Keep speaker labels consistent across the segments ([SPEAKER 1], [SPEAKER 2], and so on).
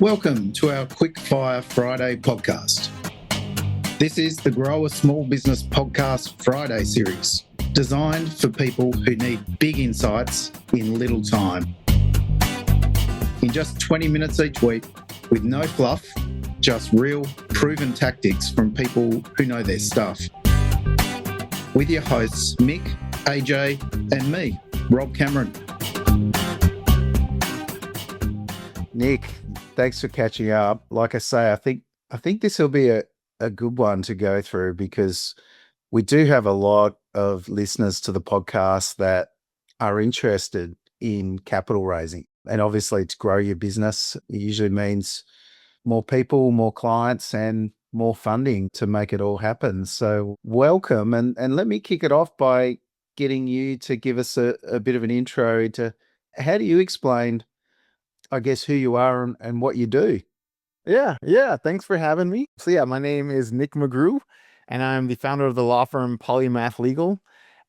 [SPEAKER 1] Welcome to our Quick Fire Friday podcast. This is the Grow a Small Business Podcast Friday series, designed for people who need big insights in little time. In just 20 minutes each week, with no fluff, just real, proven tactics from people who know their stuff. With your hosts, Mick, AJ, and me, Rob Cameron.
[SPEAKER 2] Nick, thanks for catching up. Like I say, I think this will be a good one to go through because we do have a lot of listeners to the podcast that are interested in capital raising. And obviously to grow your business, it usually means more people, more clients, and more funding to make it all happen. So welcome. And let me kick it off by getting you to give us a bit of an intro to how do you explain, I guess, who you are and what you do.
[SPEAKER 3] Yeah. Thanks for having me. So yeah, my name is Nic McGrue, and I'm the founder of the law firm Polymath Legal.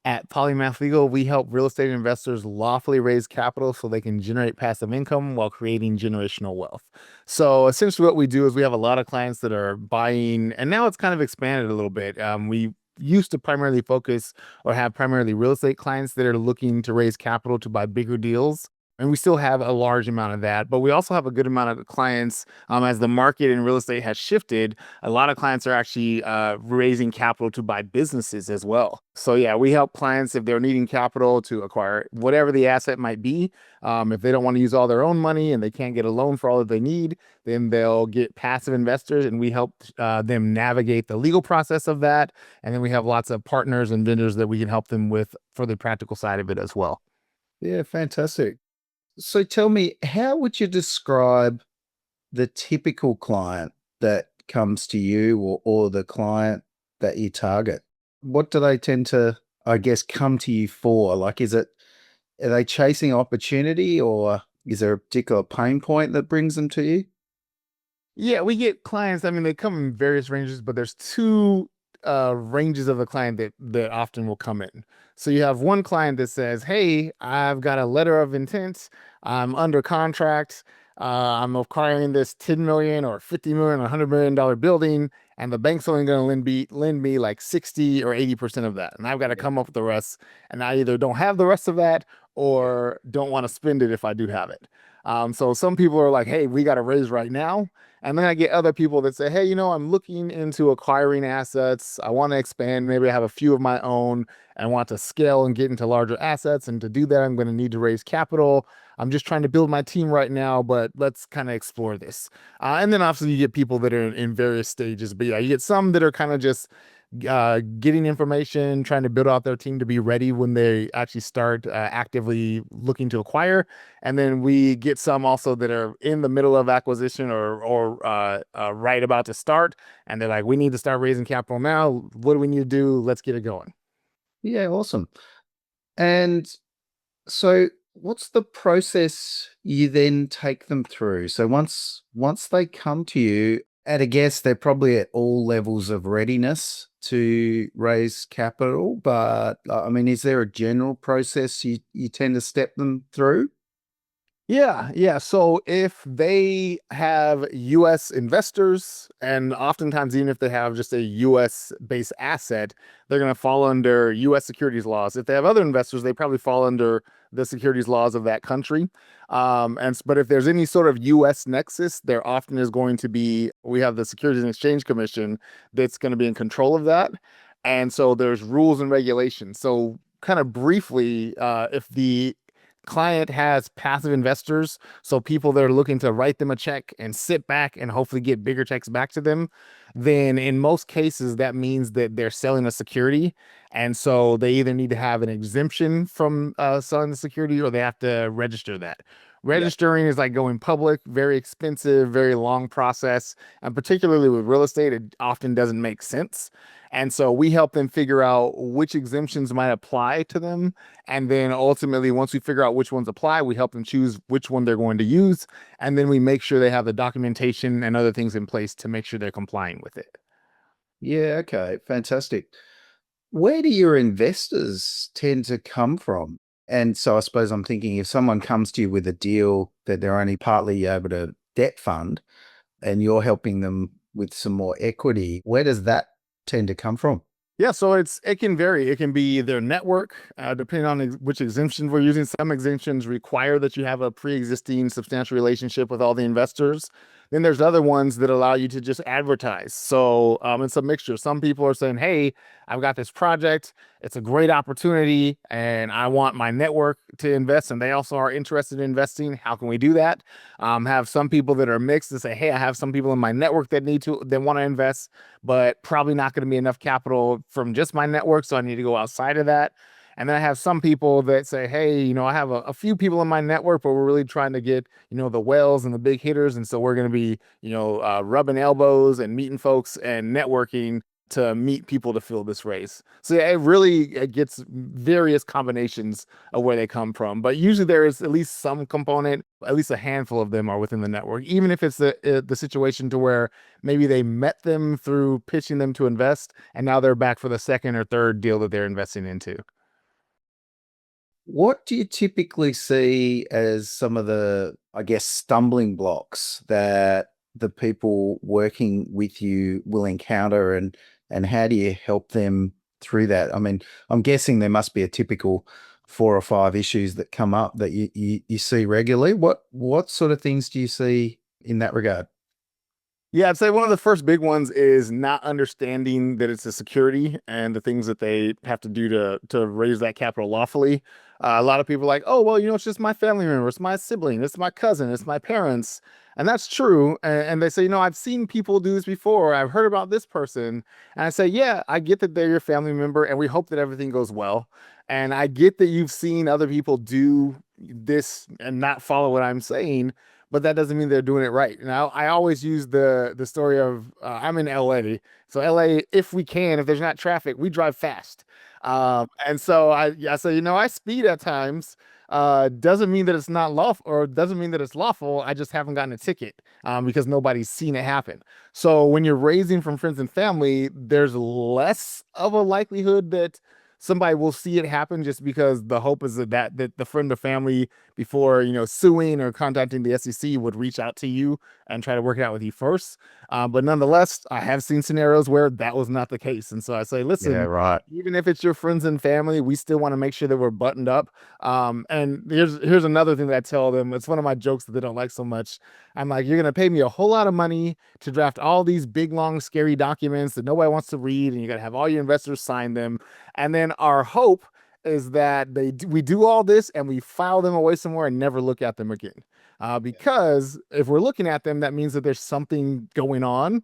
[SPEAKER 3] At Polymath Legal, we help real estate investors lawfully raise capital so they can generate passive income while creating generational wealth. So essentially what we do is we have a lot of clients that are buying, and now it's kind of expanded a little bit. We used to primarily focus or have primarily real estate clients that are looking to raise capital to buy bigger deals. And we still have a large amount of that, but we also have a good amount of clients. As the market in real estate has shifted, a lot of clients are actually raising capital to buy businesses as well. So yeah, we help clients if they're needing capital to acquire whatever the asset might be. If they don't want to use all their own money and they can't get a loan for all that they need, then they'll get passive investors, and we help them navigate the legal process of that. And then we have lots of partners and vendors that we can help them with for the practical side of it as well.
[SPEAKER 2] Yeah, fantastic. So tell me, how would you describe the typical client that comes to you or the client that you target? What do they tend to, I guess, come to you for? Like, are they chasing opportunity, or is there a particular pain point that brings them to you?
[SPEAKER 3] Yeah, we get clients. I mean, they come in various ranges, but there's two ranges of a client that often will come in. So you have one client that says, "Hey, I've got a letter of intent. I'm under contract. I'm acquiring this 10 million or 50 million or $100 million building, and the bank's only going to lend me like 60 or 80% of that, and I've got to
[SPEAKER 2] Yeah.
[SPEAKER 3] come up with the rest. And I either don't have the rest of that or don't want to spend it if I do have it." So some people are like, "Hey, we got to raise right now." And then I get other people that say, "Hey, I'm looking into acquiring assets. I want to expand. Maybe I have a few of my own and want to scale and get into larger assets. And to do that, I'm going to need to raise capital. I'm just trying to build my team right now, but let's kind of explore this." And then obviously you get people that are in various stages. But yeah, you get some that are kind of just getting information, trying to build out their team to be ready when they actually start actively looking to acquire. And then we get some also that are in the middle of acquisition or right about to start. And they're like, "We need to start raising capital now. What do we need to do? Let's get it going."
[SPEAKER 2] Yeah, awesome. And so what's the process you then take them through? So once they come to you, at a guess, they're probably at all levels of readiness to raise capital. But I mean, is there a general process you tend to step them through?
[SPEAKER 3] Yeah. So if they have US investors, and oftentimes, even if they have just a US based asset, they're going to fall under US securities laws. If they have other investors, they probably fall under the securities laws of that country. But if there's any sort of US nexus, there often is going to be, we have the Securities and Exchange Commission that's going to be in control of that. And so there's rules and regulations. So kind of briefly, if the client has passive investors, so people that are looking to write them a check and sit back and hopefully get bigger checks back to them, then in most cases that means that they're selling a security. And so they either need to have an exemption from selling the security, or they have to register that.
[SPEAKER 2] Yeah.
[SPEAKER 3] Registering is like going public, very expensive, very long process. And particularly with real estate, it often doesn't make sense. And so we help them figure out which exemptions might apply to them. And then ultimately, once we figure out which ones apply, we help them choose which one they're going to use. And then we make sure they have the documentation and other things in place to make sure they're complying with it.
[SPEAKER 2] Yeah, okay, fantastic. Where do your investors tend to come from? And so I suppose I'm thinking, if someone comes to you with a deal that they're only partly able to debt fund and you're helping them with some more equity, where does that tend to come from?
[SPEAKER 3] Yeah, so it can vary. It can be their network, depending on which exemptions we're using. Some exemptions require that you have a pre-existing substantial relationship with all the investors. Then there's other ones that allow you to just advertise. So it's a mixture. Some people are saying, "Hey, I've got this project. It's a great opportunity, and I want my network to invest, and they also are interested in investing. How can we do that?" Have some people that are mixed and say, "Hey, I have some people in my network that want to invest, but probably not going to be enough capital from just my network, so I need to go outside of that." And then I have some people that say, "Hey, I have a few people in my network, but we're really trying to get, the whales and the big hitters. And so we're going to be, rubbing elbows and meeting folks and networking to meet people to fill this race." So yeah, it gets various combinations of where they come from. But usually there is at least some component, at least a handful of them are within the network, even if it's the situation to where maybe they met them through pitching them to invest, and now they're back for the second or third deal that they're investing into.
[SPEAKER 2] What do you typically see as some of the, I guess, stumbling blocks that the people working with you will encounter, and how do you help them through that? I mean, I'm guessing there must be a typical 4 or 5 issues that come up that you see regularly. What sort of things do you see in that regard?
[SPEAKER 3] Yeah, I'd say one of the first big ones is not understanding that it's a security and the things that they have to do to raise that capital lawfully. A lot of people are like, "Oh, well, it's just my family member, it's my sibling, it's my cousin, it's my parents," and that's true. And they say, "I've seen people do this before. I've heard about this person," and I say, "Yeah, I get that they're your family member, and we hope that everything goes well. And I get that you've seen other people do this and not follow what I'm saying." But that doesn't mean they're doing it right. Now, I always use the story of I'm in LA, so LA, if we can, if there's not traffic, we drive fast, and so I say, I speed at times. Doesn't mean that it's not lawful, or doesn't mean that it's lawful. I just haven't gotten a ticket because nobody's seen it happen. So when you're raising from friends and family, there's less of a likelihood that somebody will see it happen, just because the hope is that the friend or family, before suing or contacting the SEC, would reach out to you and try to work it out with you first. But nonetheless, I have seen scenarios where that was not the case, and so I say,
[SPEAKER 2] Yeah,
[SPEAKER 3] listen,
[SPEAKER 2] right.
[SPEAKER 3] even if it's your friends and family, we still want to make sure that we're buttoned up. And here's another thing that I tell them. It's one of my jokes that they don't like so much. I'm like, "You're gonna pay me a whole lot of money to draft all these big, long, scary documents that nobody wants to read, and you got to have all your investors sign them. And then our hope is that we do all this and we file them away somewhere and never look at them again." Because if we're looking at them, that means that there's something going on,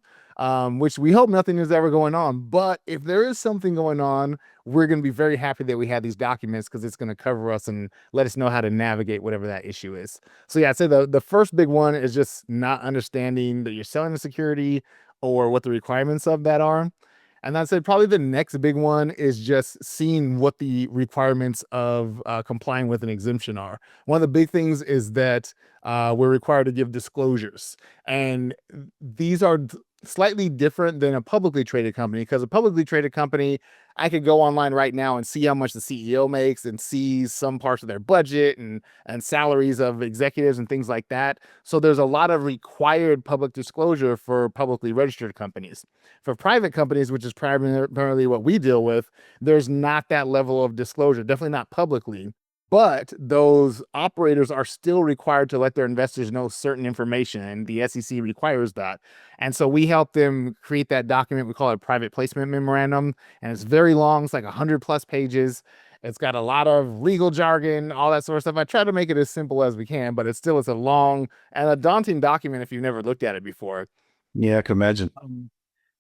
[SPEAKER 3] which we hope nothing is ever going on. But if there is something going on, we're going to be very happy that we had these documents, because it's going to cover us and let us know how to navigate whatever that issue is. So yeah, I'd say the first big one is just not understanding that you're selling a security or what the requirements of that are. And I'd say probably the next big one is just seeing what the requirements of complying with an exemption are. One of the big things is that we're required to give disclosures. And these are slightly different than a publicly traded company, because a publicly traded company, I could go online right now and see how much the CEO makes and see some parts of their budget and salaries of executives and things like that. So there's a lot of required public disclosure for publicly registered companies. For private companies, which is primarily what we deal with, there's not that level of disclosure, definitely not publicly. But those operators are still required to let their investors know certain information, and the SEC requires that. And so we help them create that document. We call it a private placement memorandum, and it's very long. It's like 100+ pages. It's got a lot of legal jargon, all that sort of stuff. I try to make it as simple as we can, but it's a long and a daunting document if you've never looked at it before.
[SPEAKER 2] Yeah, I can imagine.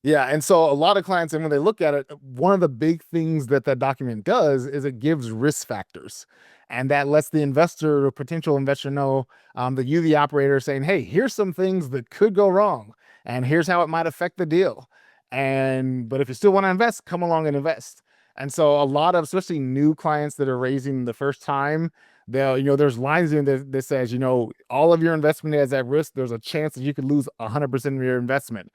[SPEAKER 3] Yeah, and so a lot of clients, and when they look at it, one of the big things that that document does is it gives risk factors, and that lets the investor or potential investor know that you, the operator, are saying, "Hey, here's some things that could go wrong, and here's how it might affect the deal. And but if you still want to invest, come along and invest." And so a lot of, especially new clients that are raising the first time, they'll, there's lines in there that says, all of your investment is at risk. There's a chance that you could lose 100% of your investment.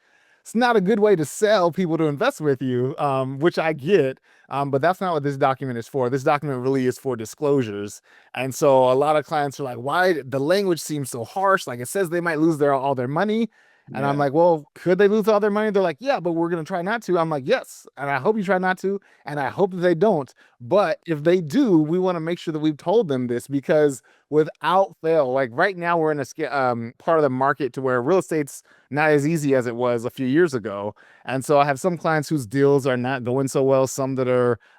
[SPEAKER 3] it's not a good way to sell people to invest with you, which I get. But that's not what this document is for. This document really is for disclosures. And so a lot of clients are like, why the language seems so harsh? Like it says they might lose all their money. And I'm
[SPEAKER 1] Yeah.
[SPEAKER 3] like, well, could they lose all their money? They're like, yeah, but we're going to try not to. I'm like, yes. And I hope you try not to. And I hope that they don't. But if they do, we want to make sure that we've told them this, because without fail, like right now we're in a part of the market to where real estate's not as easy as it was a few years ago. And so I have some clients whose deals are not going so well.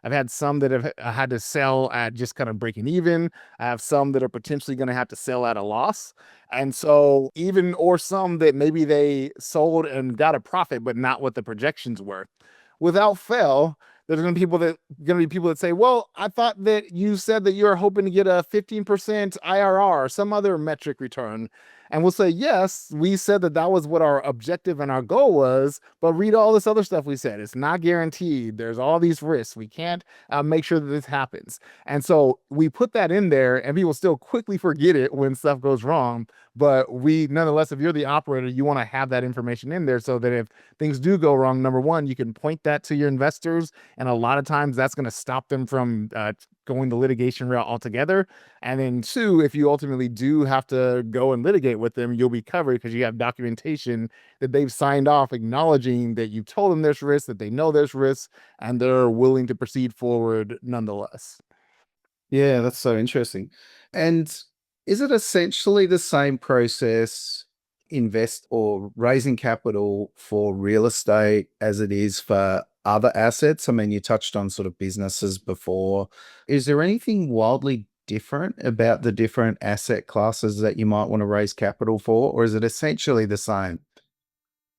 [SPEAKER 3] I've had some that have had to sell at just kind of breaking even. I have some that are potentially going to have to sell at a loss. And so or some that maybe they sold and got a profit, but not what the projections were. Without fail, there's going to be people that say, well, I thought that you said that you're hoping to get a 15% IRR or some other metric return. And we'll say, yes, we said that that was what our objective and our goal was, but read all this other stuff we said. It's not guaranteed. There's all these risks. We can't make sure that this happens. And so we put that in there, and people still quickly forget it when stuff goes wrong. But nonetheless, if you're the operator, you want to have that information in there so that if things do go wrong, number one, you can point that to your investors. And a lot of times that's going to stop them from going the litigation route altogether. And then two, if you ultimately do have to go and litigate with them, you'll be covered because you have documentation that they've signed off acknowledging that you've told them there's risks, that they know there's risks, and they're willing to proceed forward nonetheless.
[SPEAKER 2] Yeah, that's so interesting. And is it essentially the same process, invest or raising capital for real estate as it is for other assets? I mean, you touched on sort of businesses before. Is there anything wildly different about the different asset classes that you might want to raise capital for, or is it essentially the same?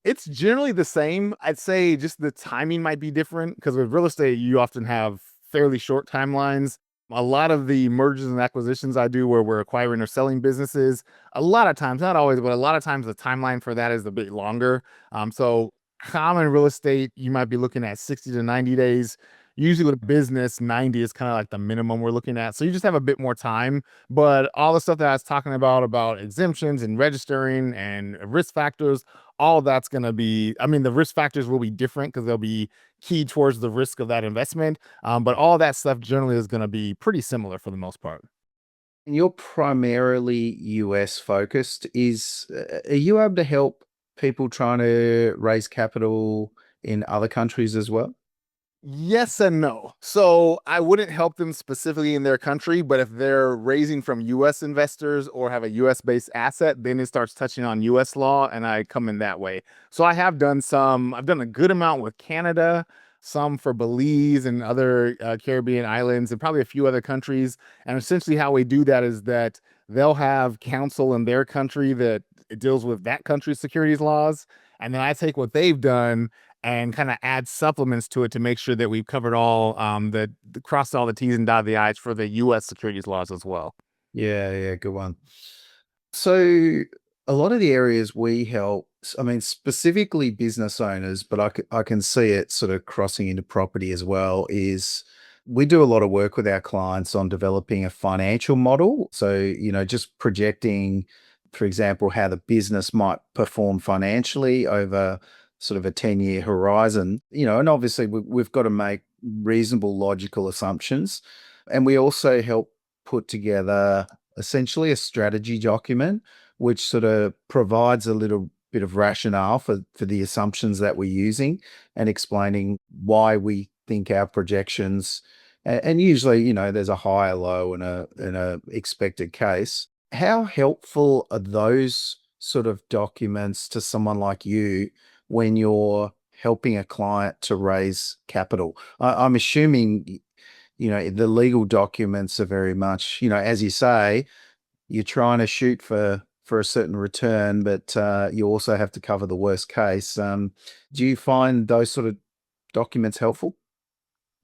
[SPEAKER 3] It's generally the same. I'd say just the timing might be different because with real estate, you often have fairly short timelines. A lot of the mergers and acquisitions I do where we're acquiring or selling businesses, a lot of times, not always, but a lot of times the timeline for that is a bit longer. So common real estate, you might be looking at 60 to 90 days. Usually with business, 90 is kind of like the minimum we're looking at. So you just have a bit more time. But all the stuff that I was talking about exemptions and registering and risk factors, all that's going to be, I mean, the risk factors will be different because they'll be keyed towards the risk of that investment. But all that stuff generally is going to be pretty similar for the most part.
[SPEAKER 2] And you're primarily US focused. Are you able to help people trying to raise capital in other countries as well?
[SPEAKER 3] Yes and no. So I wouldn't help them specifically in their country, but if they're raising from US investors or have a US based asset, then it starts touching on US law and I come in that way. So I've done a good amount with Canada, some for Belize and other Caribbean islands, and probably a few other countries. And essentially how we do that is that they'll have counsel in their country that it deals with that country's securities laws. And then I take what they've done and kind of add supplements to it to make sure that we've covered all crossed all the T's and dotted the I's for the US securities laws as well.
[SPEAKER 2] Yeah, yeah, good one. So a lot of the areas we help, I mean, specifically business owners, but I can see it sort of crossing into property as well, is we do a lot of work with our clients on developing a financial model. So, just projecting, for example, how the business might perform financially over sort of a 10-year horizon, and obviously we've got to make reasonable logical assumptions. And we also help put together essentially a strategy document, which sort of provides a little bit of rationale for the assumptions that we're using and explaining why we think our projections, and usually, there's a high, a low, and a expected case. How helpful are those sort of documents to someone like you when you're helping a client to raise capital? I'm assuming, the legal documents are very much, as you say, you're trying to shoot for a certain return, but you also have to cover the worst case. Do you find those sort of documents helpful?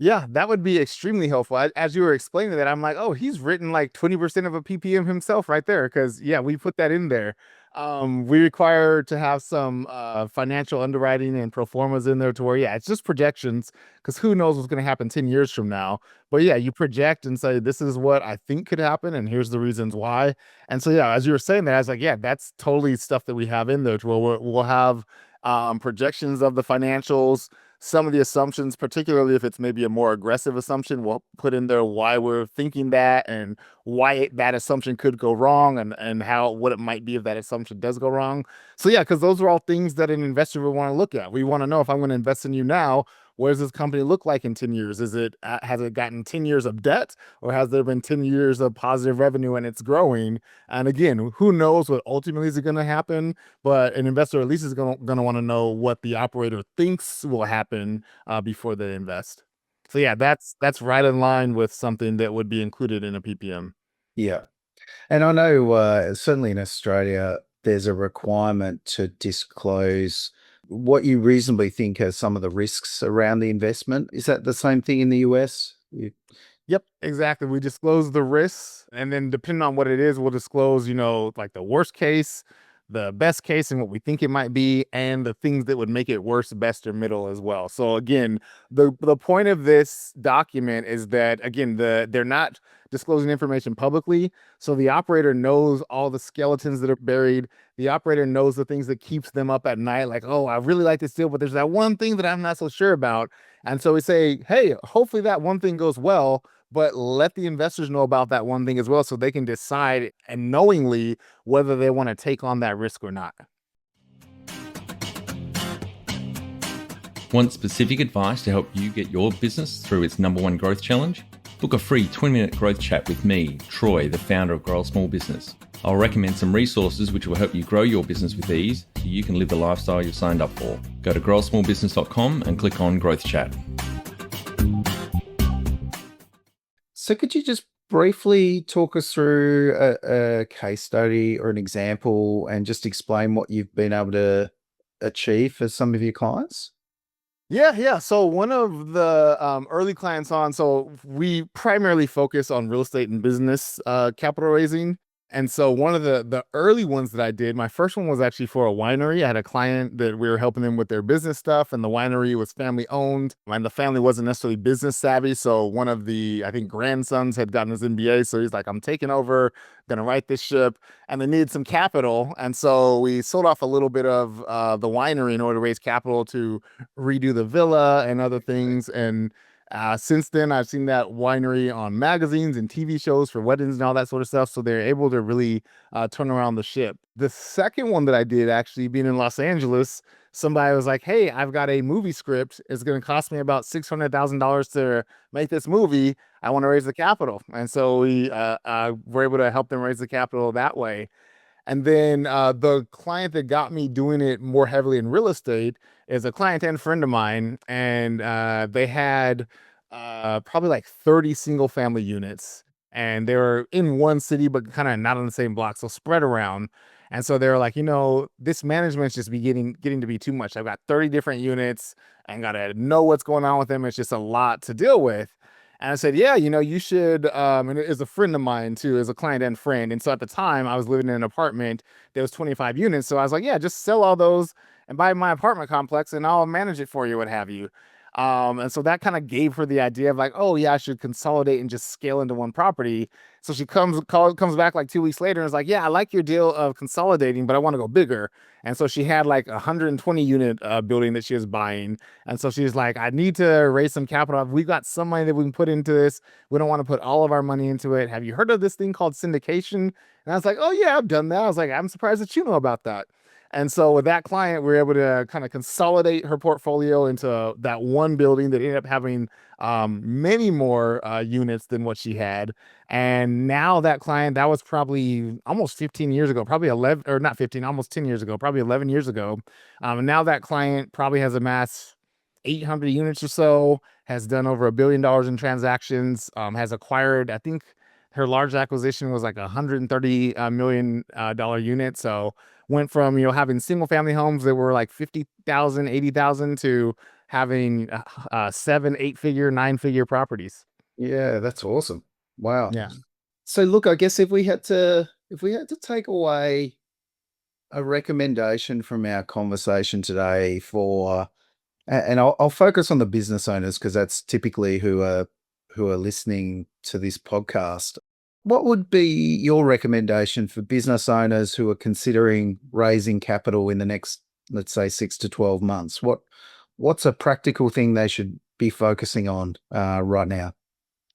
[SPEAKER 3] Yeah, that would be extremely helpful. As you were explaining that, I'm like, oh, he's written like 20% of a PPM himself right there. Cause yeah, we put that in there. We require to have some financial underwriting and pro formas in there to where, yeah, it's just projections because who knows what's going to happen 10 years from now. But yeah, you project and say, this is what I think could happen. And here's the reasons why. And so, yeah, as you were saying that, I was like, yeah, that's totally stuff that we have in there to where we'll have projections of the financials, some of the assumptions, particularly if it's maybe a more aggressive assumption, we'll put in there why we're thinking that and why that assumption could go wrong and how what it might be if that assumption does go wrong. So yeah, because those are all things that an investor would want to look at. We want to know, if I'm going to invest in you now, what does this company look like in 10 years? Has it gotten 10 years of debt, or has there been 10 years of positive revenue and it's growing? And again, who knows what ultimately is going to happen, but an investor at least is going to want to know what the operator thinks will happen before they invest. So yeah, that's right in line with something that would be included in a PPM.
[SPEAKER 2] Yeah. And I know certainly in Australia, there's a requirement to disclose what you reasonably think are some of the risks around the investment. Is that the same thing in the US?
[SPEAKER 3] Yep, exactly. We disclose the risks, and then depending on what it is, we'll disclose, like the worst case, the best case, and what we think it might be, and the things that would make it worse, best, or middle as well. So again, the point of this document is that, again, they're not disclosing information publicly, so the operator knows all the skeletons that are buried. The operator knows the things that keeps them up at night, like, oh, I really like this deal, but there's that one thing that I'm not so sure about. And so we say, hey, hopefully that one thing goes well, but let the investors know about that one thing as well, so they can decide and knowingly whether they want to take on that risk or not.
[SPEAKER 4] Want specific advice to help you get your business through its #1 growth challenge? Book a free 20-minute growth chat with me, Troy, the founder of Grow a Small Business. I'll recommend some resources which will help you grow your business with ease so you can live the lifestyle you've signed up for. Go to growasmallbusiness.com and click on Growth Chat.
[SPEAKER 2] So could you just briefly talk us through a case study or an example and just explain what you've been able to achieve for some of your clients?
[SPEAKER 3] Yeah. So one of the early clients so we primarily focus on real estate and business capital raising. And so one of the early ones that I did, my first one was actually for a winery. I had a client that we were helping them with their business stuff, and the winery was family owned, and the family wasn't necessarily business savvy. So one of the, I think, grandsons had gotten his MBA. So he's like, I'm taking over, gonna write this ship, and they needed some capital. And so we sold off a little bit of the winery in order to raise capital to redo the villa and other things. And since then, I've seen that winery on magazines and TV shows for weddings and all that sort of stuff. So they're able to really turn around the ship. The second one that I did, actually being in Los Angeles, somebody was like, hey, I've got a movie script. It's going to cost me about $600,000 to make this movie. I want to raise the capital. And so we were able to help them raise the capital that way. And then the client that got me doing it more heavily in real estate is a client and friend of mine. And they had probably like 30 single family units. And they were in one city, but kind of not on the same block, so spread around. And so they were like, this management's just getting to be too much. I've got 30 different units and got to know what's going on with them. It's just a lot to deal with. And I said, yeah, you should, and it is a friend of mine too, as a client and friend. And so at the time I was living in an apartment, there was 25 units. So I was like, yeah, just sell all those and buy my apartment complex and I'll manage it for you, what have you. And so that kind of gave her the idea of like, oh yeah, I should consolidate and just scale into one property. So she comes back like 2 weeks later and is like, yeah, I like your deal of consolidating, but I want to go bigger. And so she had like 120 unit building that she was buying. And so she's like, I need to raise some capital. We've got some money that we can put into this. We don't want to put all of our money into it. Have you heard of this thing called syndication? And I was like, oh yeah, I've done that. I was like, I'm surprised that you know about that. And so with that client, we were able to kind of consolidate her portfolio into that one building that ended up having many more units than what she had. And now that client, that was probably almost 15 years ago, probably 11, or not 15, almost 10 years ago, probably 11 years ago. And now that client probably has amassed 800 units or so, has done over $1 billion in transactions, has acquired, I think her large acquisition was like $130 million unit. So went from, having single family homes that were like 50,000, 80,000 to having 7, 8-figure, 9-figure properties.
[SPEAKER 2] Yeah, that's awesome. Wow.
[SPEAKER 3] Yeah.
[SPEAKER 2] So look, I guess if we had to take away a recommendation from our conversation today and I'll focus on the business owners because that's typically who are listening to this podcast. What would be your recommendation for business owners who are considering raising capital in the next let's say 6 to 12 months? What's a practical thing they should be focusing on right now?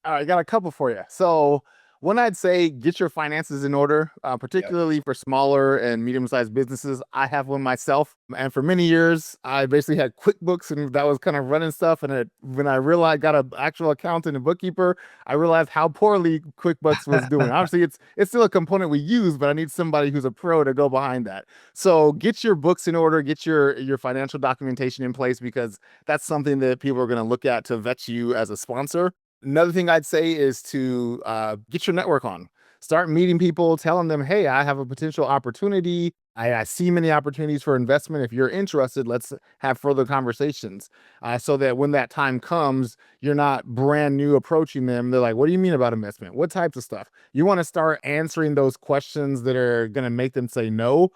[SPEAKER 3] All right, I got a couple for you. So, one I'd say get your finances in order, particularly for smaller and medium-sized businesses. I have one myself, and for many years, I basically had QuickBooks, and that was kind of running stuff. And when I realized, got an actual accountant and bookkeeper, I realized how poorly QuickBooks was doing. Obviously, it's still a component we use, but I need somebody who's a pro to go behind that. So, get your books in order, get your financial documentation in place, because that's something that people are going to look at to vet you as a sponsor. Another thing I'd say is to get your network on. Start meeting people, telling them, hey, I have a potential opportunity. I see many opportunities for investment. If you're interested, let's have further conversations so that when that time comes, you're not brand new approaching them. They're like, what do you mean about investment? What types of stuff? You want to start answering those questions that are going to make them say no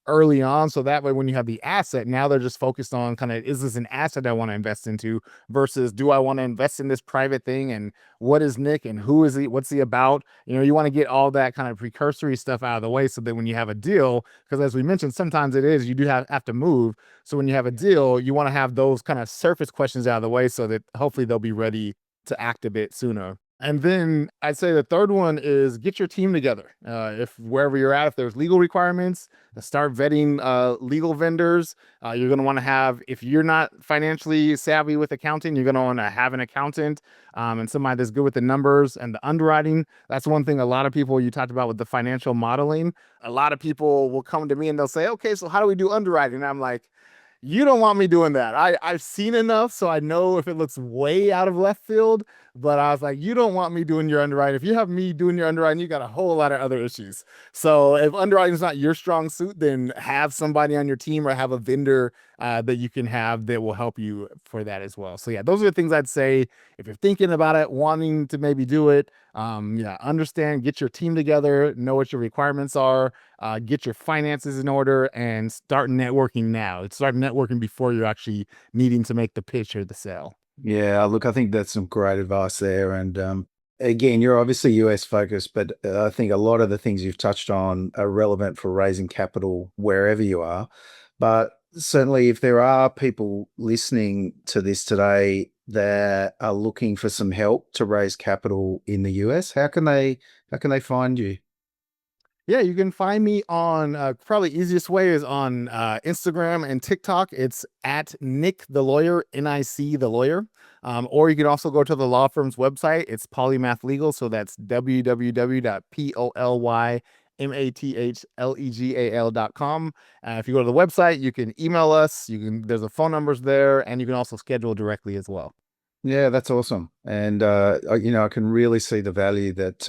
[SPEAKER 3] early on. So that way, when you have the asset, now they're just focused on kind of, is this an asset I want to invest into versus do I want to invest in this private thing? And what is Nic and who is he? What's he about? You want to get all that kind of precursory stuff out of the way so that when you have a deal, because as we mentioned, sometimes you do have to move. So when you have a deal, you want to have those kind of surface questions out of the way so that hopefully they'll be ready to act a bit sooner. And then I'd say the third one is get your team together. If wherever you're at, if there's legal requirements, start vetting legal vendors. You're going to want to have, if you're not financially savvy with accounting, you're going to want to have an accountant and somebody that's good with the numbers and the underwriting. That's one thing a lot of people, you talked about with the financial modeling. A lot of people will come to me and they'll say, okay, so how do we do underwriting? And I'm like, you don't want me doing that. I've seen enough, so I know if it looks way out of left field, but I was like, you don't want me doing your underwriting. If you have me doing your underwriting, you got a whole lot of other issues. So if underwriting is not your strong suit, then have somebody on your team or have a vendor that you can have that will help you for that as well. So yeah, those are the things I'd say if you're thinking about it, wanting to maybe do it. Understand, get your team together, know what your requirements are, get your finances in order, and start networking now. Start networking before you're actually needing to make the pitch or the sale.
[SPEAKER 2] Yeah, look, I think that's some great advice there. And again, you're obviously US focused, but I think a lot of the things you've touched on are relevant for raising capital wherever you are. But certainly, if there are people listening to this today that are looking for some help to raise capital in the US, how can they find you?
[SPEAKER 3] Yeah, you can find me on probably easiest way is on Instagram and TikTok. It's at Nic the Lawyer, NIC the Lawyer. Or you can also go to the law firm's website. It's Polymath Legal. So that's www.polymathlegal.com. If you go to the website, you can email us. There's a phone numbers there, and you can also schedule directly as well.
[SPEAKER 2] Yeah, that's awesome. And I can really see the value that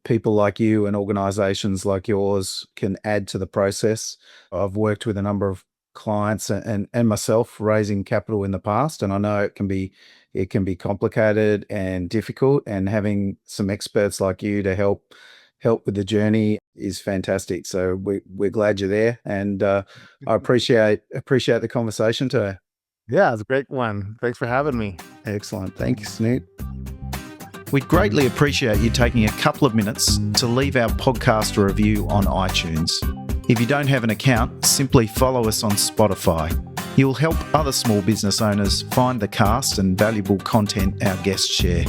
[SPEAKER 2] people like you and organizations like yours can add to the process. I've worked with a number of clients and myself raising capital in the past, and I know it can be complicated and difficult, and having some experts like you to help with the journey is fantastic. So we're glad you're there, and I appreciate the conversation today.
[SPEAKER 3] Yeah, it's a great one. Thanks for having me.
[SPEAKER 2] Excellent. Thanks, Nic.
[SPEAKER 1] We'd greatly appreciate you taking a couple of minutes to leave our podcast a review on iTunes. If you don't have an account, simply follow us on Spotify. You'll help other small business owners find the cast and valuable content our guests share.